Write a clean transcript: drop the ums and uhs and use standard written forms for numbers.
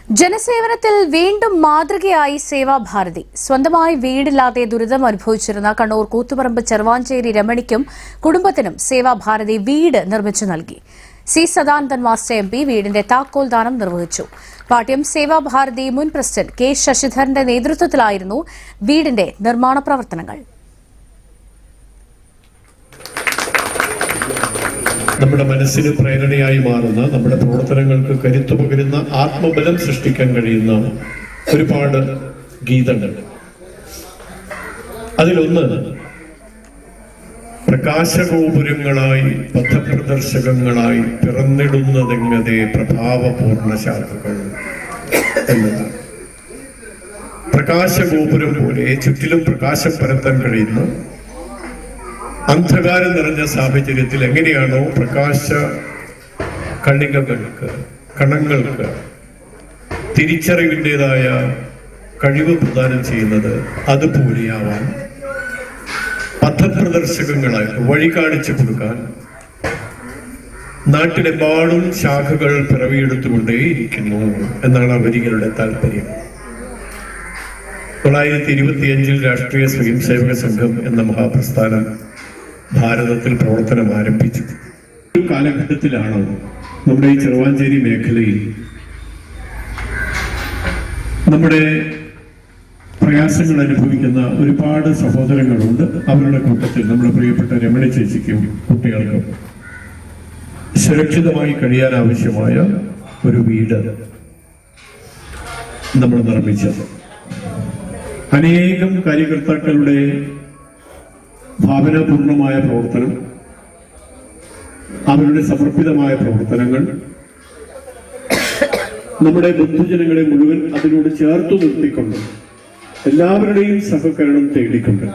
ജനസേവനത്തിൽ വീണ്ടും മാതൃകയായി സേവാഭാരതി. സ്വന്തമായി വീടില്ലാതെ ദുരിതം അനുഭവിച്ചിരുന്ന കണ്ണൂർ കൂത്തുപറമ്പ് ചെറുവാഞ്ചേരി രമണിക്കും കുടുംബത്തിനും സേവാഭാരതി വീട് നിർമ്മിച്ചു നൽകി. സി സദാനന്ദൻ മാസ്റ്റർ MP വീടിന്റെ താക്കോൽ ദാനം നിർവഹിച്ചു. പാട്യം സേവാഭാരതി മുൻ പ്രസിഡന്റ് കെ ശശിധരന്റെ നേതൃത്വത്തിലായിരുന്നു വീടിന്റെ നിർമ്മാണ പ്രവർത്തനങ്ങൾ. നമ്മുടെ മനസ്സിന് പ്രേരണയായി മാറുന്ന, നമ്മുടെ പ്രവർത്തനങ്ങൾക്ക് കരുത്തു പകരുന്ന, ആത്മബലം സൃഷ്ടിക്കാൻ കഴിയുന്ന ഒരുപാട് ഗീതങ്ങൾ. അതിലൊന്ന് പ്രകാശഗോപുരങ്ങളായി പഥപ്രദർശകങ്ങളായി പിറന്നിടുന്നതെങ്ങതെ പ്രഭാവപൂർണ ശാഖകൾ എന്നതാണ്. പ്രകാശഗോപുരം പോലെ ചുറ്റിലും പ്രകാശം പരത്താൻ കഴിയുന്ന, അന്ധകാരം നിറഞ്ഞ സാഹചര്യത്തിൽ എങ്ങനെയാണോ പ്രകാശ കണങ്ങൾക്ക് തിരിച്ചറിവിൻ്റെതായ കഴിവ് പ്രദാനം ചെയ്യുന്നത്, അതുപോലെയാവാൻ പഥപ്രദർശകങ്ങളായി വഴി കാണിച്ചു കൊടുക്കാൻ നാട്ടിലെമ്പാടും ശാഖകൾ പിറവിയെടുത്തുകൊണ്ടേയിരിക്കുന്നു എന്നാണ് ആ വരികളുടെ താല്പര്യം. 1925 രാഷ്ട്രീയ സ്വയംസേവക സംഘം എന്ന മഹാപ്രസ്ഥാനം ഭാരതത്തിൽ പ്രവർത്തനം ആരംഭിച്ചു. ഒരു കാലഘട്ടത്തിലാണ് നമ്മുടെ ഈ ചെറുവാഞ്ചേരി മേഖലയിൽ നമ്മുടെ പ്രയാസങ്ങൾ അനുഭവിക്കുന്ന ഒരുപാട് സഹോദരങ്ങളുണ്ട്. അവരുടെ കൂട്ടത്തിൽ നമ്മുടെ പ്രിയപ്പെട്ട രമണി ചേച്ചിക്കും കുട്ടികൾക്കും സുരക്ഷിതമായി കഴിയാൻ ആവശ്യമായ ഒരു വീട് നമ്മൾ നിർമ്മിച്ചത്. അനേകം കാര്യകർത്താക്കളുടെ ഭാവനാപൂർണമായ പ്രവർത്തനം, അവരുടെ സമർപ്പിതമായ പ്രവർത്തനങ്ങൾ നമ്മുടെ ബന്ധുജനങ്ങളെ മുഴുവൻ അതിനോട് ചേർത്തു നിർത്തിക്കൊണ്ട് എല്ലാവരുടെയും സഹകരണം തേടിക്കൊണ്ട്